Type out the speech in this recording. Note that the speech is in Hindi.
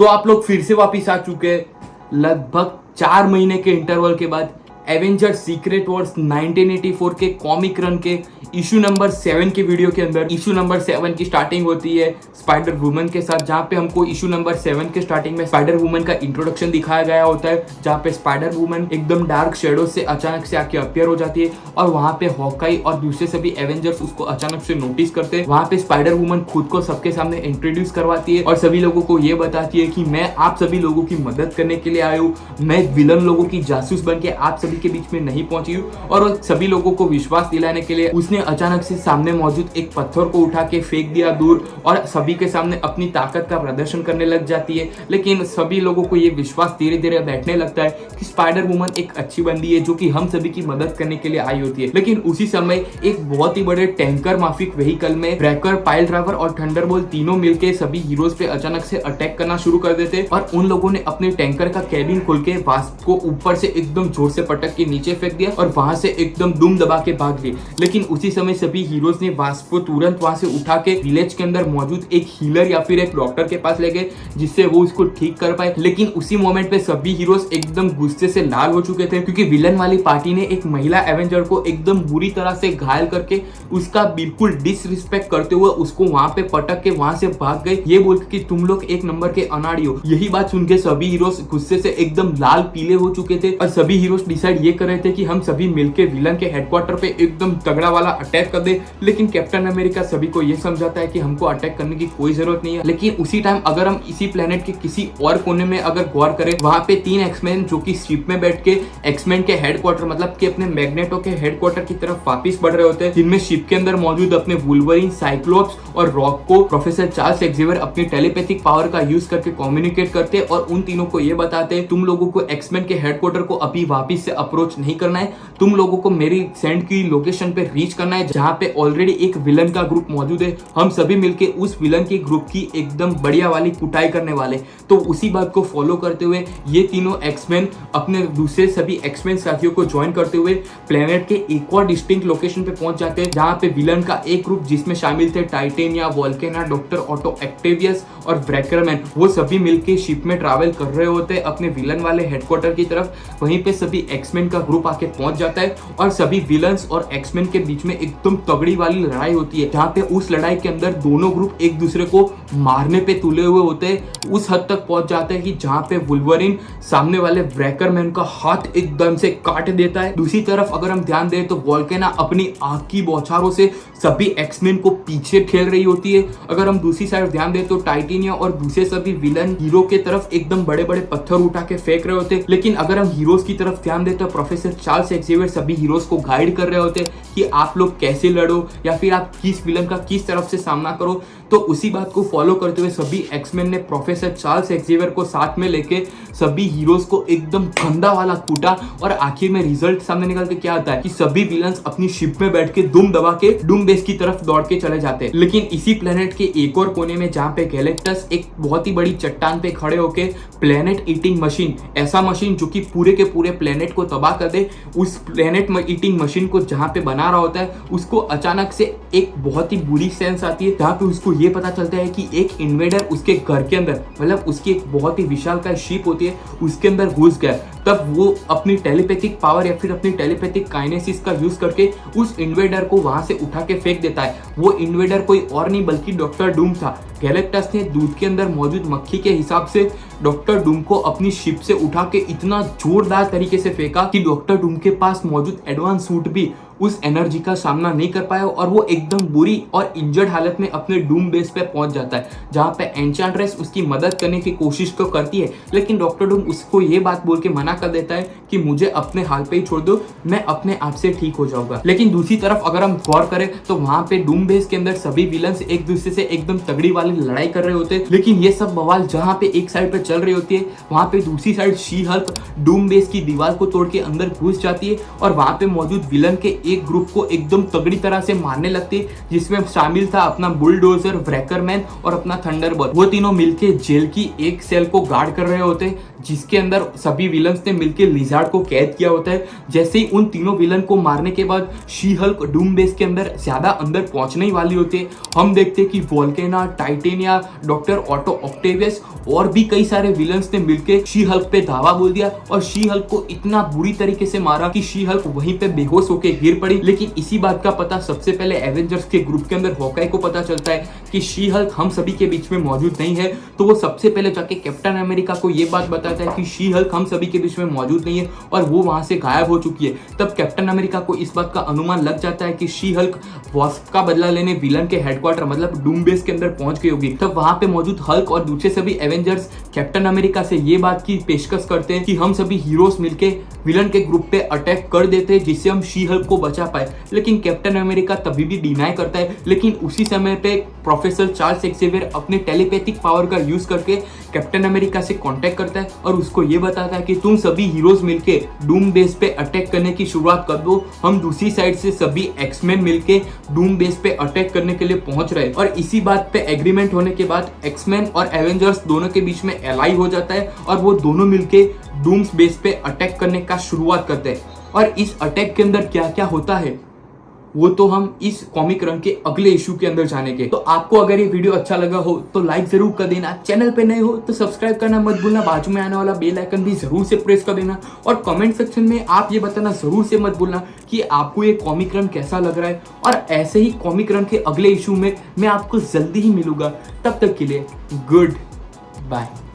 तो आप लोग फिर से वापिस आ चुके हैं लगभग 4 महीने के इंटरवल के बाद एवेंजर सीक्रेट वॉर्स 1984 के कॉमिक रन के इशू नंबर 7 के वीडियो के अंदर। इशू नंबर 7 की स्टार्टिंग होती है स्पाइडर वुमन के साथ, जहाँ पे हमको इशू नंबर 7 के स्टार्टिंग में स्पाइडर वुमन का इंट्रोडक्शन दिखाया गया होता है, जहाँ पे स्पाइडर वुमन एकदम डार्क शेडो से अचानक से आके अपीयर हो जाती है और वहाँ पे हॉकाई और दूसरे सभी एवेंजर्स उसको अचानक से नोटिस करते हैं। वहाँ पे स्पाइडर वुमन खुद को सबके सामने इंट्रोड्यूस करवाती है और सभी लोगों को ये बताती है कि मैं आप सभी लोगों की मदद करने के लिए आई हूँ, मैं विलन लोगों की जासूस बन के आप सभी के बीच में नहीं पहुंची हूँ। और सभी लोगों को विश्वास दिलाने के लिए उसने अचानक से सामने मौजूद एक पत्थर को उठा के फेंक दिया दूर और सभी के सामने अपनी ताकत का प्रदर्शन करने लग जाती है। लेकिन सभी लोगों को ये विश्वास धीरे धीरे बैठने लगता है कि स्पाइडर वुमन एक अच्छी बंदी है जो कि हम सभी की मदद करने के लिए आई होती है। लेकिन उसी समय एक बहुत ही बड़े टैंकर माफिक व्हीकल में ब्रेकर, पाइल ड्राइवर और थंडरबोल्ट तीनों मिलकर सभी हीरोज पे अचानक से अटैक करना शुरू कर देते और उन लोगों ने अपने टैंकर का कैबिन खोल के वास्प को ऊपर से एकदम जोर से पटक के नीचे फेंक दिया और वहां से एकदम दुम दबा के भाग गए। लेकिन उसी समय सभी हीरोज ने वास्प को तुरंत वहां से उठा के विलेज के अंदर मौजूद एक हीलर या फिर एक डॉक्टर के पास ले गए, जिससे वो उसको ठीक कर पाए। लेकिन उसी मोमेंट पे सभी हीरोज एकदम गुस्से से लाल हो चुके थे, क्योंकि विलन वाली पार्टी ने एक महिला एवेंजर को एकदम बुरी तरह से घायल करके उसका बिल्कुल डिसरिस्पेक्ट करते हुए उसको वहां पे पटक के वहां से भाग गए, ये बोल के तुम लोग एक नंबर के अनाड़ी हो। यही बात सुन के सभी हीरोज गुस्से से एकदम लाल पीले हो चुके थे और सभी हीरोज डिसाइड ये कर रहे थे कि हम सभी मिलके विलन के हेडक्वार्टर पे एकदम तगड़ा वाला अटैक कर दे। लेकिन कैप्टन अमेरिका सभी को ये समझाता है कि हमको अटैक करने की कोई जरूरत नहीं है। लेकिन उसी टाइम अगर हम इसी प्लेनेट के किसी और कोने में अगर गौर करें, वहां पे 3 एक्समैन जो कि शिप में बैठ के एक्समैन के हेडक्वार्टर मतलब कि अपने मैग्नेटो के हेडक्वार्टर की तरफ वापस बढ़ रहे होते हैं, जिनमें शिप के अंदर मौजूद अपने वुल्वरीन, साइक्लोप्स और रॉक को प्रोफेसर चार्ल्स एक्जेवियर अपनी टेलीपैथिक पावर का यूज करके कम्युनिकेट करते और उन तीनों को ये बताते तुम लोगों को एक्समैन के हेडक्वार्टर को अभी वापस से अप्रोच नहीं करना है, तुम लोगों को मेरी सेंड की लोकेशन पे रीच करना है जहां पे ऑलरेडी एक विलन का ग्रुप मौजूद है। हम सभी मिलके उस विलन के ग्रुप की एकदम बढ़िया वाली कुटाई करने वाले। तो उसी बात को फॉलो करते हुए ये तीनों एक्समैन अपने दूसरे सभी एक्समैन साथियों को ज्वाइन करते हुए प्लेनेट के एक और डिस्टिंक्ट लोकेशन पे पहुंच जाते हैं, जहां पे विलन का एक ग्रुप जिसमें शामिल थे टाइटेनिया, वोल्केना, डॉक्टर ऑटो एक्टेवियस और ब्रेकरमैन, वो सभी मिलके शिप में ट्रैवल कर रहे होते हैं अपने विलन वाले हेडक्वार्टर की तरफ। वहीं पे सभी एक्समैन का ग्रुप आके पहुंच जाता है और सभी विलन्स और एक्समैन के बीच में एकदम तगड़ी वाली लड़ाई होती है, जहां पे उस लड़ाई के अंदर दोनों ग्रुप एक दूसरे को मारने पे तुले हुए होते हैं। उस हद तक पहुंच जाते हैं कि जहां पे वुल्वरीन सामने वाले ब्रेकरमैन का हाथ एकदम से काट देता है। दूसरी तरफ अगर हम ध्यान दें तो वोल्केना अपनी आग की बौछारों से सभी एक्समैन को पीछे खेल रही होती है। अगर हम दूसरी साइड ध्यान दें तो टाइटेनिया और दूसरे सभी विलन हीरो के तरफ एकदम बड़े बड़े पत्थर उठा के फेंक रहे होते। लेकिन अगर हम हीरोज की तरफ ध्यान दें तो प्रोफेसर चार्ल्स एक्जेवियर सभी हीरोज को गाइड कर रहे होते कि आप लोग कैसे लड़ो या फिर आप किस विलन का किस तरफ से सामना करो। तो उसी बात को फॉलो करते हुए सभी एक्समैन ने प्रोफेसर चार्ल्स एक्जेवियर को साथ में लेके सभी हीरोज को एकदम गंदा वाला कूटा और आखिर में रिजल्ट सामने निकल के क्या आता है कि सभी विलन्स अपनी शिप में बैठ के दुम दबा के डूम बेस की तरफ दौड़ के चले जाते हैं। लेकिन इसी प्लेनेट के एक और कोने में जहाँ पे गैलेक्टस एक बहुत ही बड़ी चट्टान पे खड़े होके प्लेनेट ईटिंग मशीन, ऐसा मशीन जो कि पूरे के पूरे प्लेनेट को तबाह कर दे, उस प्लेनेट ईटिंग मशीन को जहाँ पे बना रहा होता है उसको अचानक से एक बहुत ही बुरी सेंस आती है, जहाँ पे उसको ये पता चलता है कि एक इन्वेडर उसके घर के अंदर मतलब उसकी एक बहुत ही विशालकाय शिप होती है उसके अंदर घुस गया। तब वो अपनी टेलीपैथिक पावर या फिर अपनी टेलीपैथिक काइनेसिस का यूज करके उस इन्वेडर को वहां से उठा के फेंक देता है। वो इन्वेडर कोई और नहीं बल्कि डॉक्टर डूम था। गैलेक्टस ने दूध के अंदर मौजूद मक्खी के हिसाब से डॉक्टर डूम को अपनी शिप से उठा के इतना जोरदार तरीके से फेंका कि डॉक्टर डूम के पास मौजूद एडवांस सूट भी उस एनर्जी का सामना नहीं कर पाया और वो एकदम बुरी और इंजर्ड हालत में अपने डूम बेस पे पहुंच जाता है, जहां पे एन्चेंट्रेस उसकी मदद करने की कोशिश तो करती है। लेकिन डॉक्टर डूम उसको ये बात बोल के मना कर देता है कि मुझे अपने हाल पे ही छोड़ दो, मैं अपने आप से ठीक हो जाऊंगा। लेकिन दूसरी तरफ अगर हम गौर करें तो वहां पे डूम बेस के अंदर सभी विलन्स एक दूसरे से एकदम तगड़ी वाली लड़ाई कर रहे होते हैं। लेकिन ये सब बवाल जहां पे एक साइड पे चल रही होती है, वहां पे दूसरी side she Hulk Doom base की दीवार को तोड़ के अंदर घुस जाती है और वहां पे मौजूद विलन के एक ग्रुप को एकदम तगड़ी तरह से मारने लगते, जिसमें शामिल था अपना बुलडोजर, व्रैकरमैन और अपना थंडरबर्ड। वो तीनों मिलके जेल की एक सेल को गार्ड कर रहे होते, जिसके अंदर सभी विलन्स ने मिलके लिजार्ड को कैद किया होता है। जैसे ही उन तीनों विलन को मारने के बाद शी हल्क डूम बेस के अंदर ज्यादा अंदर पहुंचने ही वाली होती है, हम देखते हैं कि वोल्केना, टाइटेनिया, डॉक्टर ऑटो ऑक्टेवियस और भी कई सारे विलन्स ने मिलके शी हल्क पे धावा बोल दिया और शी हल्क को इतना बुरी तरीके से मारा कि शी हल्क वहीं पे बेहोश होकर गिर पड़ी। लेकिन इसी बात का पता सबसे पहले एवेंजर्स के ग्रुप के अंदर हॉकाई को पता चलता है कि शी हल्क हम सभी के बीच में मौजूद नहीं है। तो वो सबसे पहले जाके कैप्टन अमेरिका को ये बात बताता है कि शी हल्क हम सभी के बीच में मौजूद नहीं है और वो वहां से गायब हो चुकी है। तब कैप्टन अमेरिका को इस बात का अनुमान लग जाता है कि शी हल्क वास्प का बदला लेने विलन के हेडक्वार्टर मतलब डूम बेस के अंदर पहुंच गई होगी। तब वहां पे मौजूद हल्क और दूसरे सभी एवेंजर्स कैप्टन अमेरिका से ये बात की पेशकश करते हैं कि हम सभी हीरोज मिलके विलन के ग्रुप पे अटैक कर देते हैं जिससे हम शी हल्क को बचा पाए। लेकिन कैप्टन अमेरिका तभी भी डिनाई करता है। लेकिन उसी समय पे प्रोफेसर चार्ल्स एक्सेवियर अपने टेलीपैथिक पावर का यूज करके कैप्टन अमेरिका से कांटेक्ट करता है और उसको ये बताता है कि तुम सभी हीरोज मिलके डूम बेस पे अटैक करने की शुरुआत कर दो। हम दूसरी साइड से सभी एक्समैन मिलके डूम बेस पे अटैक करने के लिए पहुंच रहे। और इसी बात पे एग्रीमेंट होने के बाद एक्समैन और एवेंजर्स दोनों के बीच में एलाई हो जाता है और वो दोनों मिलके डूम्स बेस पे अटैक करने का शुरुआत करते हैं। और इस अटैक के अंदर क्या क्या होता है वो तो हम इस कॉमिक रन के अगले इशू के अंदर जानेंगे। तो आपको अगर ये वीडियो अच्छा लगा हो तो लाइक जरूर कर देना, चैनल पे नए हो तो सब्सक्राइब करना मत भूलना, बाजू में आने वाला बेल आइकन भी जरूर से प्रेस कर देना और कमेंट सेक्शन में आप ये बताना जरूर से मत भूलना कि आपको ये कॉमिक रन कैसा लग रहा है। और ऐसे ही कॉमिक रन के अगले इशू में मैं आपको जल्दी ही मिलूंगा। तब तक के लिए गुड बाय।